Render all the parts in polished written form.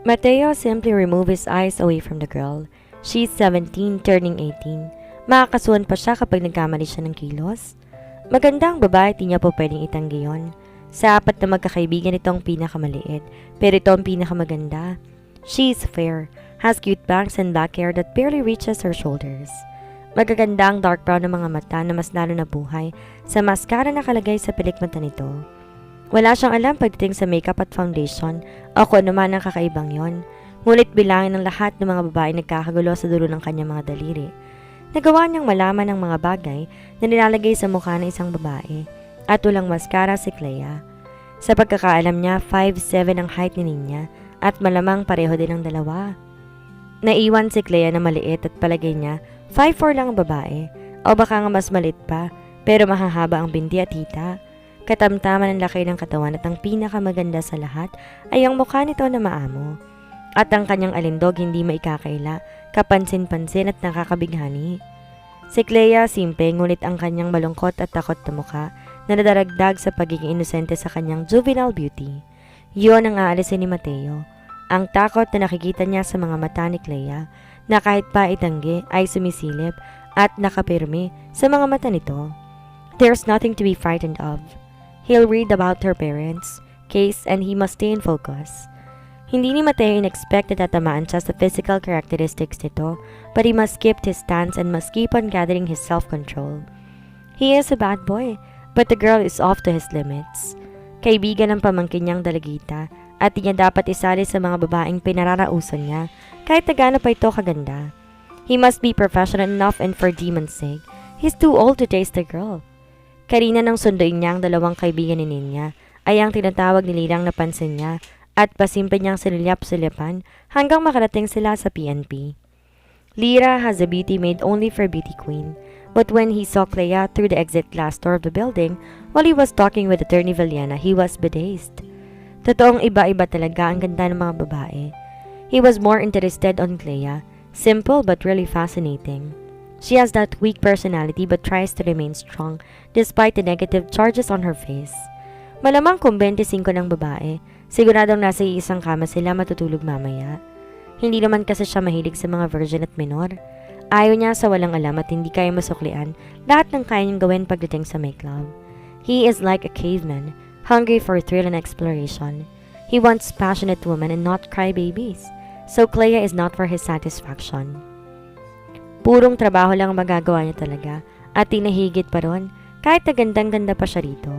Mateo simply removed his eyes away from the girl. She's 17, turning 18. Makakasuhan pa siya kapag nagkamali siya ng kilos. Maganda ang babae, di niya po pwedeng itanggi yun. Sa apat na magkakaibigan, ito ang pinakamaliit, pero ito ang pinakamaganda. She's fair, has cute bangs and black hair that barely reaches her shoulders. Magaganda ang dark brown ng mga mata na mas lalo na buhay sa mascara na nakalagay sa pilik mata nito. Wala siyang alam pagdating sa makeup at foundation o kung ano man ang kakaibang yon. Ngunit bilangin ng lahat ng mga babae nagkakagulo sa dulo ng kanyang mga daliri. Nagawa niyang malaman ng mga bagay na nilalagay sa mukha ng isang babae at walang mascara si Clea. Sa pagkakaalam niya, 5'7" ang height ni Ninya at malamang pareho din ang dalawa. Naiwan si Clea na maliit at palagay niya 5'4" lang ang babae o baka nga mas maliit pa pero mahahaba ang binti at hita. Katamtaman ang laki ng katawan at ang pinakamaganda sa lahat ay ang mukha nito na maamo. At ang kanyang alindog hindi maikakaila, kapansin-pansin at nakakabighani. Si Clea simple ngunit ang kanyang malungkot at takot na mukha na nadaragdag sa pagiging inosente sa kanyang juvenile beauty. Yun ang aalisin ni Mateo. Ang takot na nakikita niya sa mga mata ni Clea na kahit pa itanggi ay sumisilip at nakapirmi sa mga mata nito. There's nothing to be frightened of. He'll read about her parents' case and he must stay in focus. Hindi ni Mateo in-expect na tatamaan siya sa physical characteristics nito, but he must keep his stance and must keep on gathering his self-control. He is a bad boy, but the girl is off to his limits. Kaibigan ng pamangkin niyang dalagita at di niya dapat isali sa mga babaeng pinararausan niya kahit na gaano pa ito kaganda. He must be professional enough and for demon's sake, he's too old to taste the girl. Karina nang sunduin niya ang dalawang kaibigan ni Ninya ay ang tinatawag ni Lilang napansin niya at pasimple niyang sinilyap-silyapan hanggang makarating sila sa PNP. Lyra has a beauty made only for beauty queen, but when he saw Clea through the exit glass door of the building while he was talking with Attorney Villena, he was bedazed. Totoong iba-iba talaga ang ganda ng mga babae. He was more interested on Clea, simple but really fascinating. She has that weak personality but tries to remain strong despite the negative charges on her face. Malamang kung 25 ng babae, siguradong nasa iisang kama sila matutulog mamaya. Hindi naman kasi siya mahilig sa mga virgin at minor. Ayaw niya sa walang alam at hindi kaya masuklian lahat ng kaya niyang gawin pagdating sa make love. He is like a caveman, hungry for thrill and exploration. He wants passionate women and not crybabies, so Clea is not for his satisfaction. Purong trabaho lang ang magagawa niya talaga at tinahigit pa ron kahit na gandang-ganda pa siya rito.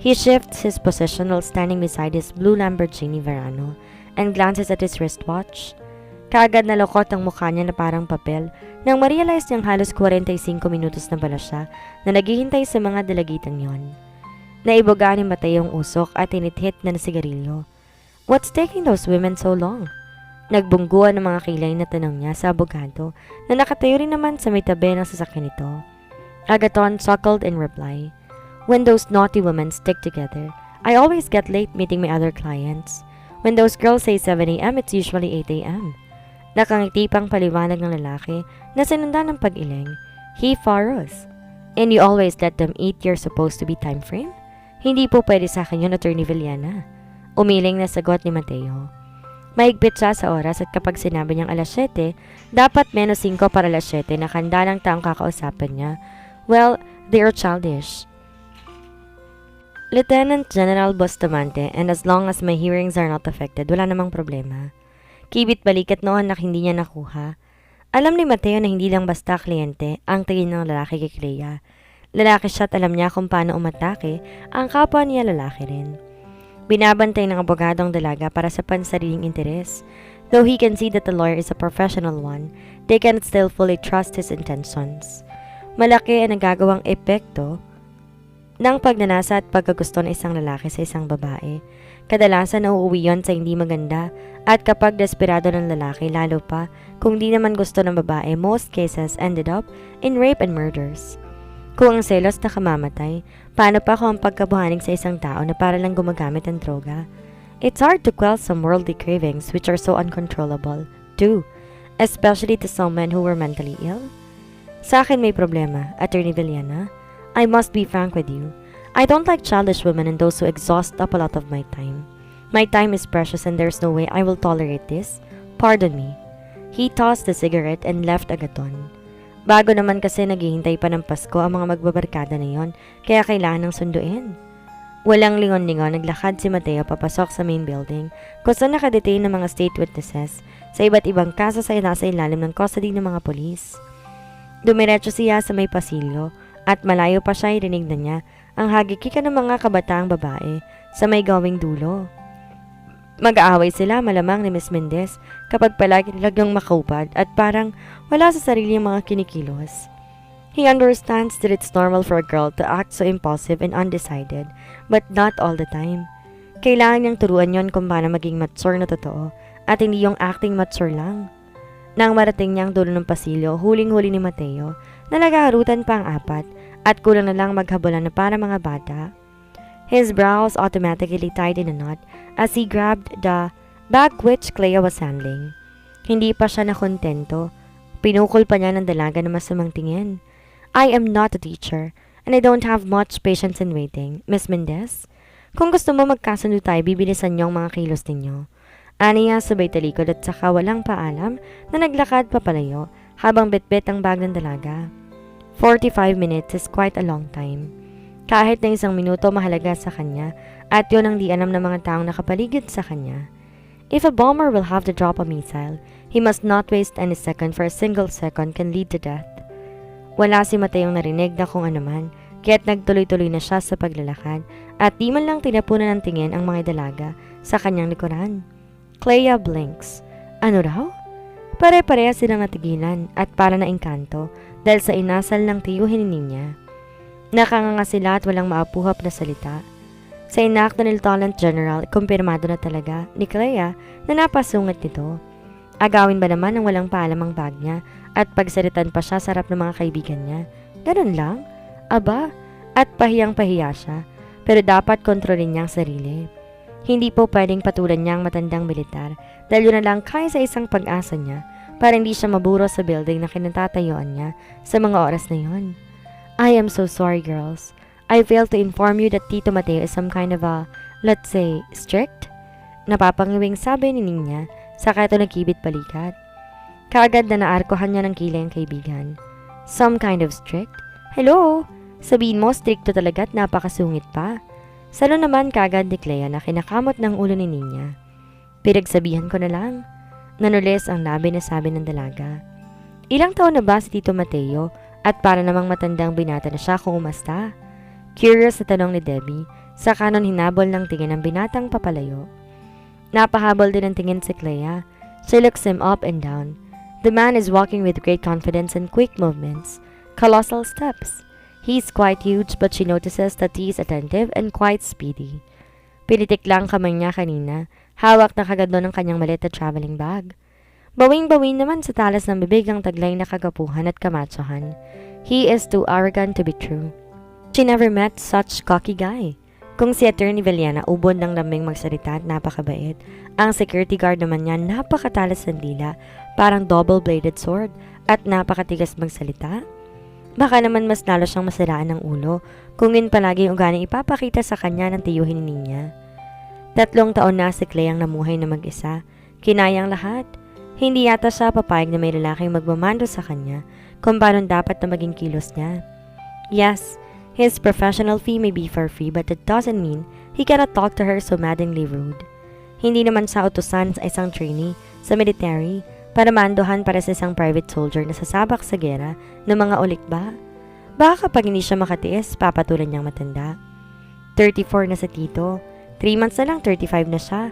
He shifts his position while standing beside his blue Lamborghini Verano and glances at his wristwatch. Kaagad nalukot ang mukha niya na parang papel nang ma-realize niyang halos 45 minutos na pala siya na naghihintay sa mga dalagitang yon. Naibuga ni Mateo ang usok at tinithit na sigarilyo. What's taking those women so long? Nagbungguan ng mga kilay na tanong niya sa abogado na nakatayo rin naman sa may tabi ng sasakyan nito. Agaton chuckled in reply. When those naughty women stick together, I always get late meeting my other clients. When those girls say 7 a.m., it's usually 8 a.m. Nakangiti pang paliwanag ng lalaki na sinundan ng pag-iling. He follows. And you always let them eat your supposed to be time frame? Hindi po pwede sa akin yun, Attorney Villena. Umiling na sagot ni Mateo. Mahigpit siya sa oras at kapag sinabi niyang alas 7, dapat menos 5 para alas 7 na kanda ng taong kakausapin niya. Well, they are childish. Lieutenant General Bustamante, and as long as my hearings are not affected, wala namang problema. Kibit balikat noon na hindi niya nakuha. Alam ni Mateo na hindi lang basta kliyente ang tingin ng lalaki kay Clea. Lalaki siya at alam niya kung paano umatake ang kapwa niya lalaki rin. Binabantay ng abogadong dalaga para sa pansariling interes. Though he can see that the lawyer is a professional one, they can still fully trust his intentions. Malaki ang nagagawang epekto ng pagnanasa at pagkagusto ng isang lalaki sa isang babae. Kadalasan nauuwi yon sa hindi maganda at kapag desperado ng lalaki, lalo pa kung di naman gusto ng babae, most cases ended up in rape and murders. Kung ang selos nakamamatay, paano pa kung ang pagkabuhaning sa isang tao na para lang gumagamit ng droga? It's hard to quell some worldly cravings which are so uncontrollable, too, especially to some men who were mentally ill. Sa akin may problema, Attorney Villena. I must be frank with you. I don't like childish women and those who exhaust up a lot of my time. My time is precious and there's no way I will tolerate this. Pardon me. He tossed the cigarette and left agaton. Bago naman kasi naghihintay pa ng Pasko ang mga magbabarkada na yon, kaya kailangan ng sunduin. Walang lingon-lingon, naglakad si Mateo papasok sa main building kung saan nakadetain ng mga state witnesses sa iba't ibang kaso sa nasa ilalim ng custody ng mga polis. Dumiretso siya sa may pasilyo at malayo pa siya irinig na niya ang hagikikan ng mga kabataang babae sa may gawing dulo. Mag-aaway sila malamang ni Miss Mendez kapag palagi nilagang makaupad at parang wala sa sarili ang mga kinikilos. He understands that it's normal for a girl to act so impulsive and undecided, but not all the time. Kailangan niyang turuan yon kung paano maging mature na totoo at hindi yung acting mature lang. Nang marating niyang dulo ng pasilyo, huling-huli ni Mateo na nagaharutan pa ang apat at kulang na lang maghabulan na para mga bata. His brows automatically tied in a knot as he grabbed the bag which Clea was handling. Hindi pa siya nakontento. Pinukol pa niya ng dalaga na masamang tingin. I am not a teacher, and I don't have much patience in waiting, Miss Mendez. Kung gusto mo magkasundo tayo, bibilisan niyo ang mga kilos ninyo. Aniya sabay talikod at saka walang paalam na naglakad papalayo habang bitbit ang bag ng dalaga. 45 minutes is quite a long time. Kahit na 1 minuto mahalaga sa kanya at yun ang di alam ng mga taong nakapaligid sa kanya. If a bomber will have to drop a missile, he must not waste any second for a single second can lead to death. Wala si Mateong narinig na kung anuman, kaya't nagtuloy-tuloy na siya sa paglalakad at di man lang tinapunan ng tingin ang mga dalaga sa kanyang likuran. Clea blinks. Ano raw? Pare-pareha silang natigilan at para na engkanto dahil sa inasal ng tiyuhin ni Ninya. Nakanganga sila at walang maapuhap na salita. Sa inakto ni Lieutenant General, kumpirmado na talaga ni Clea na napasungit nito. Agawin ba naman ang walang paalam ang bag niya at pagsalitan pa siya sa harap ng mga kaibigan niya? Ganun lang? Aba, at pahiyang-pahiya siya, pero dapat kontrolin niya ang sarili. Hindi po pwedeng patulan niya ang matandang militar dahil yun na lang kaya sa isang pag-asa niya para hindi siya maburo sa building na kinatatayuan niya sa mga oras na yon. I am so sorry, girls. I failed to inform you that Tito Mateo is some kind of a, let's say, strict? Napapangiwing sabi ni Ninya, saka ito nagkibit balikat. Kaagad na naarkohan niya ng kilay ang kaibigan. Some kind of strict? Hello? Sabihin mo, stricto talaga at napakasungit pa. Salo naman kaagad ni Clea na kinakamot ng ulo ni Ninya. Pinagsabihan ko na lang. Nanulis ang labi na sabi ng dalaga. Ilang taon na ba si Tito Mateo at para namang matandang binata na siya kung umasta? Curious na tanong ni Debbie, sa kanon hinabol ng tingin ng binatang papalayo. Napahabol din ang tingin si Clea. She looks him up and down. The man is walking with great confidence and quick movements, colossal steps. He's quite huge but she notices that he's attentive and quite speedy. Pinitik lang kamay niya kanina, hawak na kagad doon ang kanyang maliit na traveling bag. Bawing-bawing naman sa talas ng bibig ang taglay na kagapuhan at kamatsohan. He is too arrogant to be true. She never met such cocky guy. Kung si Attorney Villena ubod ng lambing magsalita at napakabait, ang security guard naman niya napakatalas ng dila, parang double-bladed sword at napakatigas magsalita. Baka naman mas lalo siyang masiraan ng ulo kung yun palagi yung ugaling ipapakita sa kanya ng tiyuhin ni Ninya. 3 taon na si Clea ang namuhay na mag-isa. Kinayang lahat. Hindi yata siya papayag na may lalaking magmamando sa kanya kung paano dapat na maging kilos niya. Yes, his professional fee may be for free but it doesn't mean he cannot talk to her so maddeningly rude. Hindi naman siya utusan sa isang trainee sa military para mandohan para sa isang private soldier na sasabak sa gera ng mga ulikba. Baka kapag hindi siya makatiis, papatulan niyang matanda. 34 na sa Tito. 3 months na lang 35 na siya.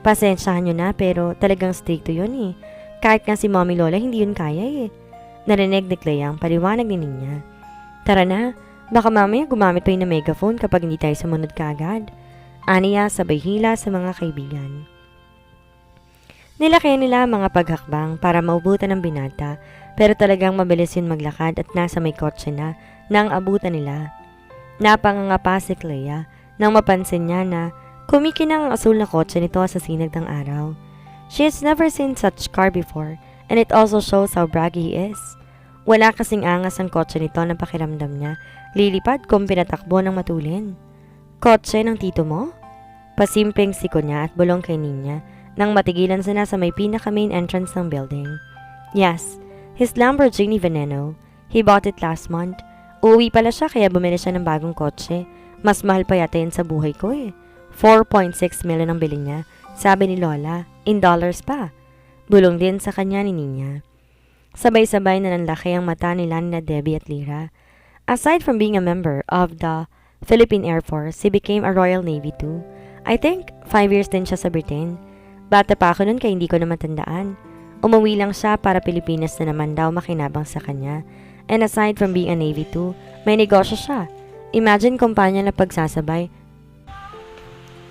Pasensyahan niyo na pero talagang stricto yun eh. Kahit nga si Mommy Lola hindi yun kaya eh. Narinig ni Clea ang paliwanag ni Ninya. Tara na, baka mamaya gumamit pa yun ng megaphone kapag hindi tayo sumunod kaagad. Aniya sabay hila sa mga kaibigan. Nilaki nila mga paghakbang para maubutan ng binata pero talagang mabilis yun maglakad at nasa may kotse na nang abutan nila. Napanganga pa si Clea nang mapansin niya na kumikinang ang asul na kotse nito sa sinag ng araw. She has never seen such car before and it also shows how braggy he is. Wala kasing angas ang kotse nito na pakiramdam niya. Lilipad kung pinatakbo ng matulin. Kotse ng tito mo? Pasimpleng siko niya at bulong kay Nina nang matigilan sila sa may pinaka-main entrance ng building. Yes, his Lamborghini Veneno. He bought it last month. Uuwi pala siya kaya bumili siya ng bagong kotse. Mas mahal pa yata yun sa buhay ko eh. 4.6 million ang bili niya, sabi ni Lola, in dollars pa. Bulong din sa kanya ni Nina. Sabay-sabay na nanlaki ang mata nila ni Debbie at Lyra. Aside from being a member of the Philippine Air Force, he became a Royal Navy too. I think 5 years din siya sa Britain. Bata pa ako nun kaya hindi ko na matandaan. Umuwi lang siya para Pilipinas na naman daw makinabang sa kanya. And aside from being a Navy too, may negosyo siya. Imagine kumpanya na pagsasabay.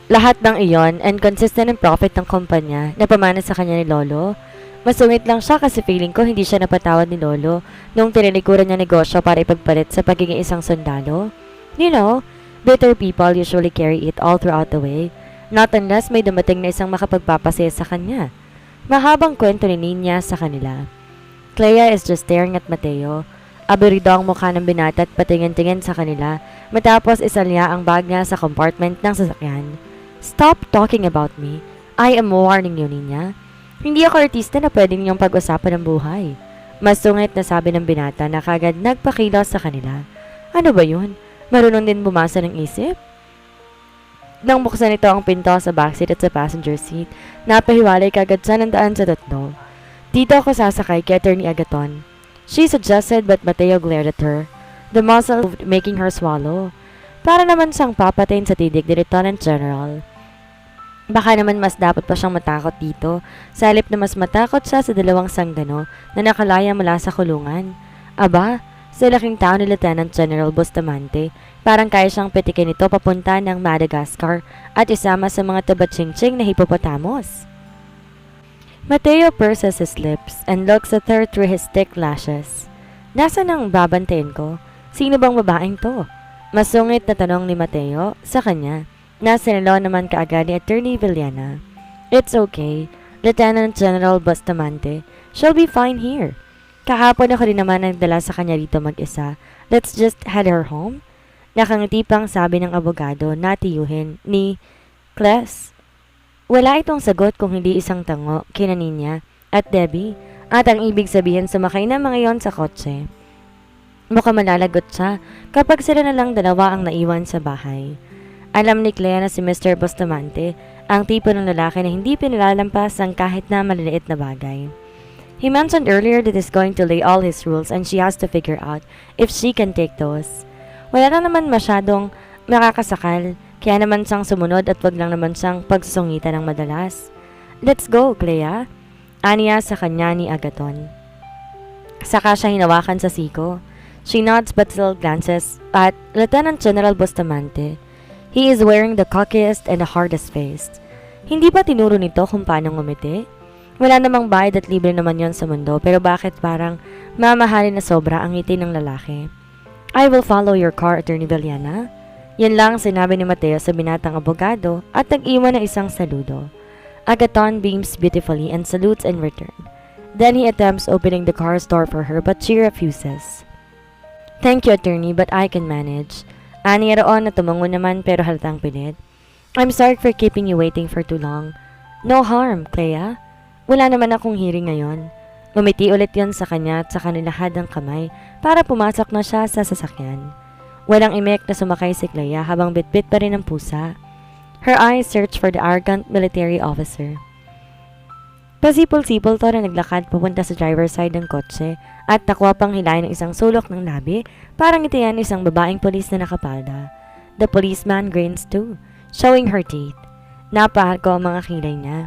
Lahat ng iyon and consistent ang profit ng kumpanya na pamana sa kanya ni Lolo. Masungit lang siya kasi feeling ko hindi siya napatawad ni Lolo nung tinilikuran niya negosyo para ipagpalit sa pagiging isang sundalo. You know, bitter people usually carry it all throughout the way, not unless may dumating na isang makapagpapasaya sa kanya. Mahabang kwento ni Nina sa kanila. Clea is just staring at Mateo. Aburido ang mukha ng binata at patingin-tingin sa kanila matapos isalya ang bag niya sa compartment ng sasakyan. Stop talking about me. I am warning you, Nina. Hindi ako artista na pwede ninyong pag-usapan ng buhay. Mas sungit na sabi ng binata na kagad nagpakilos sa kanila. Ano ba yun? Marunong din bumasa ng isip? Nang buksan ito ang pinto sa backseat at sa passenger seat, napahiwalay kagad siya ng daan sa tatlo. Dito ako sasakay kay Attorney Agaton. She suggested but Mateo glared at her. The muzzle moved, making her swallow. Para naman siyang papatayin sa tidig ni Lieutenant General. Baka naman mas dapat pa siyang matakot dito, sa halip na mas matakot siya sa dalawang sanggano na nakalaya mula sa kulungan. Aba, sa laking tao ni Lieutenant General Bustamante, parang kaya siyang petikin ito papunta ng Madagascar at isama sa mga tabatsingtsing na hippopotamus. Mateo purses his lips and looks at her through his thick lashes. Nasaan ang babantayin ko? Sino bang babaeng to? Masungit na tanong ni Mateo sa kanya. Nasinalo naman kaagad ni Attorney Villena. It's okay, Lieutenant General Bustamante. She'll be fine here. Kahapon ako rin naman nagdala sa kanya rito mag-isa. Let's just head her home. Nakangiti pang sabi ng abogado na tiyuhin ni Cles. Wala itong sagot kung hindi isang tango kina Nina at Debbie at ang ibig sabihin sumakay na mga yon sa kotse. Mukhang malalagot siya kapag sila na lang dalawa ang naiwan sa bahay. Alam ni Clea na si Mr. Bustamante ang tipo ng lalaki na hindi pinalalampas ang kahit na maliliit na bagay. He mentioned earlier that he's going to lay all his rules and she has to figure out if she can take those. Wala na naman masyadong makakasakal, kaya naman siyang sumunod at wag lang naman siyang pagsusungitan ng madalas. Let's go, Clea. Aniya sa kanya ni Agaton. Saka siya hinawakan sa siko. She nods but still glances at Lieutenant General Bustamante. He is wearing the cockiest and the hardest face. Hindi ba tinuro nito kung paano ngumiti? Wala namang bayad at libre naman yon sa mundo pero bakit parang mamahalin na sobra ang ngiti ng lalaki? I will follow your car, Attorney Villena. Yan lang sinabi ni Mateo sa binatang abogado at nag-iwan na isang saludo. Agaton beams beautifully and salutes in return. Then he attempts opening the car's door for her but she refuses. Thank you, Attorney, but I can manage. Ani roon na tumango naman pero halatang pilit. I'm sorry for keeping you waiting for too long. No harm, Clea. Wala naman akong hearing ngayon. Umiti ulit yon sa kanya at sa kanilahad ng kamay para pumasok na siya sa sasakyan. Walang imek na sumakay si Clea habang bitbit pa rin ang pusa. Her eyes search for the arrogant military officer. Pasipol-sipol to na naglakad papunta sa driver's side ng kotse at nakuha pang hilahin ng isang sulok ng labi parang itiyan isang babaeng polis na nakapalda. The policeman grins too, showing her teeth. Napaharko ang mga kilay niya.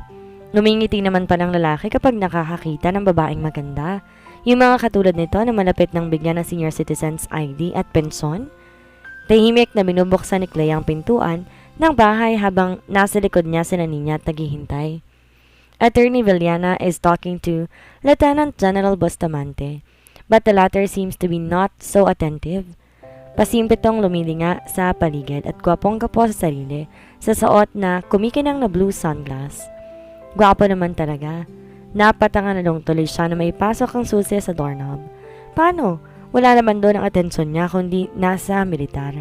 Ngumingiti naman pa ng lalaki kapag nakakakita ng babaeng maganda. Yung mga katulad nito na malapit ng bigyan ng senior citizens ID at pensyon. Tahimik na binubuksan ni Clea ang pintuan ng bahay habang nasa likod niya si Nina at naghihintay. Attorney Villena is talking to Lieutenant General Bustamante, but the latter seems to be not so attentive. Pasimple tong lumilinga sa paligid at gwapong-gwapo sa sarili sa suot na kumikinang na blue sunglass. Gwapo naman talaga. Napatanga na nung tuloy siya na may pasok ang susi sa doorknob. Paano? Wala naman doon ang atensyon niya kundi nasa militar.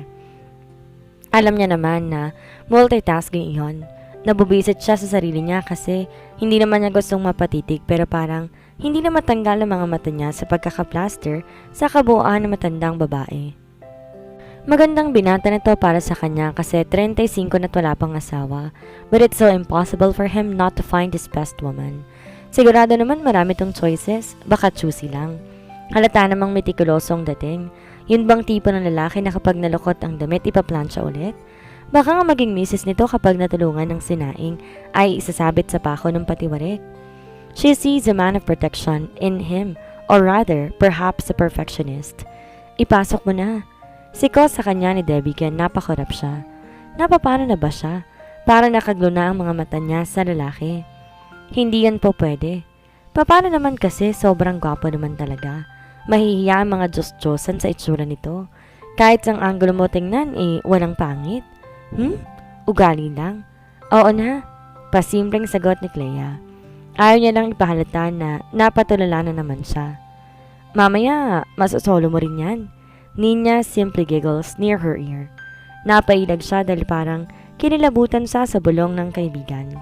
Alam niya naman na multitasking iyon. Nabubisit siya sa sarili niya kasi hindi naman niya gustong mapatitig pero parang hindi na matanggal ang mga mata niya sa pagkakaplaster sa kabuuan ng matandang babae. Magandang binata na to para sa kanya kasi 35 na't wala pang asawa, but it's so impossible for him not to find his best woman. Sigurado naman marami tong choices, baka choosy lang. Halata namang metikulosong dating. Yun bang tipo ng lalaki na kapag nalukot ang damit ipaplansya ulit? Baka nga maging misis nito kapag natulungan ng sinaing ay isasabit sa pako ng patiwarik. She sees a man of protection in him, or rather, perhaps a perfectionist. Ipasok mo na. Sikos sa kanya ni Debbie kaya napakorap siya. Napapano na ba siya? Para nakaglo na ang mga mata niya sa lalaki. Hindi yan po pwede. Paano naman kasi sobrang gwapo naman talaga. Mahihiya ang mga Diyos-Diyosan sa itsura nito. Kahit sang anggulo mo tingnan walang pangit. Ugali lang. Oo na. Pasimpleng sagot ni Clea. Ayaw niya lang ipahalata na napatulala na naman siya. Mamaya, masasolo mo rin yan. Nina simply giggles near her ear. Napailag siya dahil parang kinilabutan siya sa bulong ng kaibigan.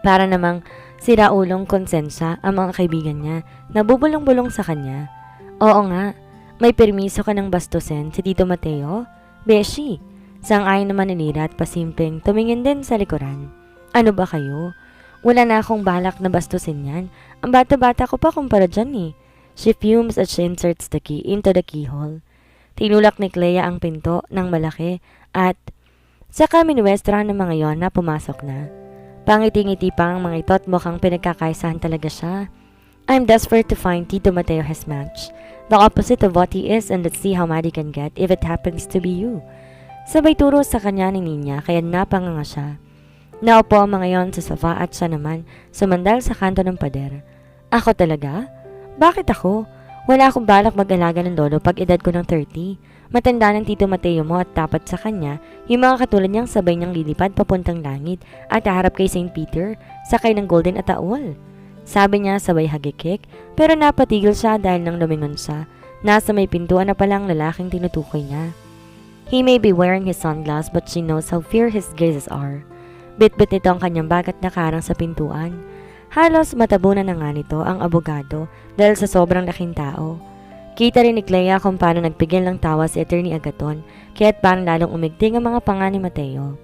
Para namang siraulong konsensya ang mga kaibigan niya na bubulong-bulong sa kanya. Oo nga, may permiso ka ng bastusin si Tito Mateo? Beshi, sang-ayon naman ni Lira at pasimpleng tumingin din sa likuran. Ano ba kayo? Wala na akong balak na bastusin yan. Ang bata-bata ko pa kumpara dyan eh. She fumes as she inserts the key into the keyhole. Tinulak ni Clea ang pinto ng malaki at saka minuwestra ng mga yon na pumasok na. Pangiti-ngiti pa ang mga ito at mukhang pinagkakaisahan talaga siya. I'm desperate to find Tito Mateo his match. The opposite of what he is and let's see how mad he can get if it happens to be you. Sabay turo sa kanya ni Nina kaya napanganga siya. Naupo ang mga yon sa sofa at siya naman sumandal sa kanto ng pader. Ako talaga? Bakit ako? Wala akong balak mag-alaga ng lolo pag edad ko ng 30. Matanda ng Tito Mateo mo at dapat sa kanya, yung mga katulad niyang sabay niyang lilipad papuntang langit at haharap kay St. Peter, sakay ng golden ataol. Sabi niya sabay hagikik, pero napatigil siya dahil nang lumingon siya. Nasa may pintuan na palang lalaking tinutukoy niya. He may be wearing his sunglass but she knows how fierce his gazes are. Bit-bit nito ang kanyang bag at nakarang sa pintuan. Halos matabunan na nga nito ang abogado dahil sa sobrang laking tao. Kita rin ni Clea kung paano nagpigil ng tawa si Attorney Agaton kaya't parang lalong umigting ang mga panga ni Mateo.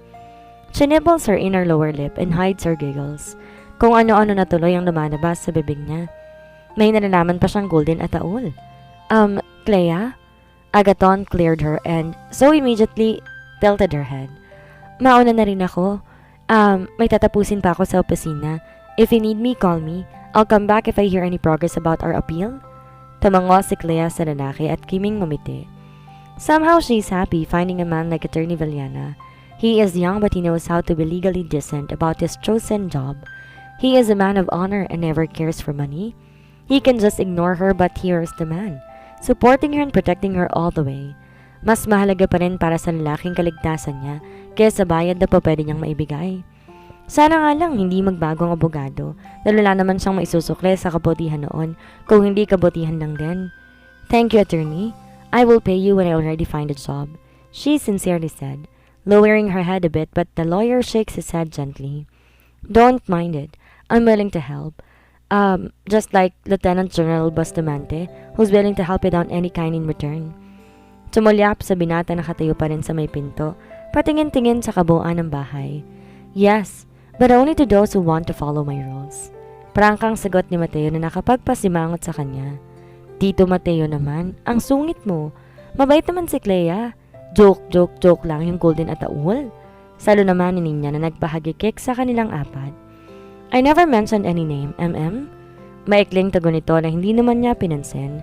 She nibbles her inner lower lip and hides her giggles. Kung ano-ano na tuloy ang lumalabas sa bibig niya. May nalalaman pa siyang golden ataol. Clea? Agaton cleared her and so immediately tilted her head. Mauna na rin ako. May tatapusin pa ako sa opisina. If you need me, call me. I'll come back if I hear any progress about our appeal. Tumango si Clea sa lalaki at kiming ngumiti. Somehow she's happy finding a man like Attorney Villana. He is young but he knows how to be legally decent about his chosen job. He is a man of honor and never cares for money. He can just ignore her but here's the man, supporting her and protecting her all the way. Mas mahalaga pa rin para sa lalaking kaligtasan niya kaysa bayad na pa pwede niyang maibigay. Sana nga lang hindi magbago ang abogado dahil wala naman siyang maisusukle sa kabutihan noon kung hindi kabutihan lang din. Thank you, attorney. I will pay you when I already find a job, she sincerely said, lowering her head a bit but the lawyer shakes his head gently. Don't mind it. I'm willing to help. Just like Lieutenant General Bustamante who's willing to help without any kind in return. Tumulyap sa binata na nakatayo pa rin sa may pinto, patingin-tingin sa kabuuan ng bahay. Yes, but only to those who want to follow my rules. Prangkang sagot ni Mateo na nakapagpasimangot sa kanya. Tito Mateo naman, ang sungit mo. Mabait naman si Clea. Joke lang yung golden ataul. Salo naman ni Nina na nagpahagikik sa kanilang apat. I never mentioned any name, MM. Maikling tago nito na hindi naman niya pinansin.